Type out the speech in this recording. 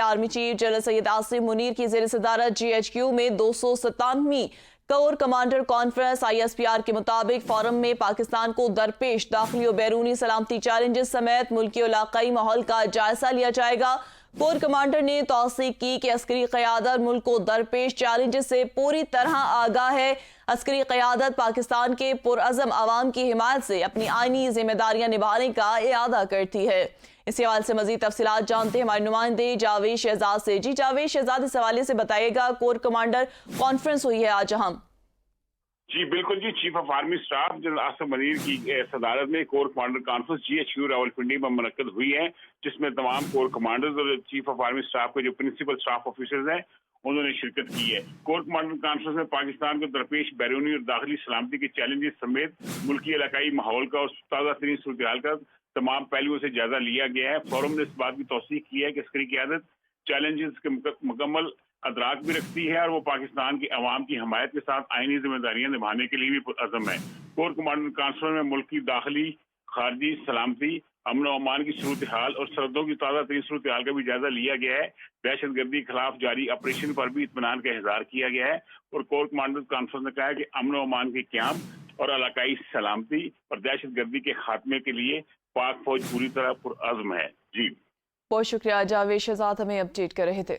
Army chief general Syed Asim Munir की ज़ेर सदारत GHQ में 297वीं कोर कमांडर कॉन्फ्रेंस ISPR के मुताबिक फोरम में पाकिस्तान को दरपेश दाखिली और बैरूनी सलामती चैलेंजेस समेत मुल्की और इलाकाई माहौल का जायजा लिया जाएगा। कोर कमांडर ने तौसीक की कि अस्करी क़यादत मुल्क को दरपेश चैलेंजेस से पूरी तरह आगाह है। अस्करी क़यादत पाकिस्तान के पुरअज़म अवाम की हिमायत से अपनी आईनी जिम्मेदारियां निभाने का इरादा करती है। इस हवाले से मज़ीद तफसीलात जानते हैं हमारे नुमाइंदे जावेद शहजाद से। जी जावेद शहजाद, इस हवाले से बताइएगा, कोर कमांडर कॉन्फ्रेंस हुई है आज अहम। जी बिल्कुल जी, chief of army staff general Asim Munir की सदारत में corps commander conference GHQ Rawalpindi में मुनक्कद हुई है, जिसमें तमाम कोर कमांडर्स और चीफ ऑफ आर्मी स्टाफ के जो प्रिंसिपल स्टाफ ऑफिसर्स हैं उन्होंने शिरकत की है। कोर कमांडर कॉन्फ्रेंस में पाकिस्तान को दरपेश बैरूनी और दाखिली सलामती के चैलेंजेस समेत मुल्की इलाकाई माहौल का और ताज़ा तरीन सूरत हाल का तमाम पहलुओं से जायजा लिया गया है। फोरम ने इस बात की तौसीक की है कि अस्करी क़यादत चैलेंजेस के मुकम्मल अदराक भी रखती है और वो पाकिस्तान की अवाम की हमायत के साथ आईनी जिम्मेदारियां निभाने के लिए भी अज़म है। कोर कमांडर कॉन्फ्रेंस में मुल्क की दाखिली, खारजी, सलामती, अमन व अमान की सूरत हाल और सरहदों की ताज़ा तरीन सूरत हाल का भी जायजा लिया गया है। दहशत गर्दी के खिलाफ जारी ऑपरेशन पर भी इत्मीनान का इज़हार किया गया है और कोर कमांडर कॉन्फ्रेंस ने कहा है कि अमन व अमान के क़याम और इलाकाई सलामती और दहशत गर्दी के खात्मे के लिए पाक फौज पूरी तरह पुरअज़्म है। जी बहुत शुक्रिया जावेद शहजाद, हमें अपडेट कर रहे थे।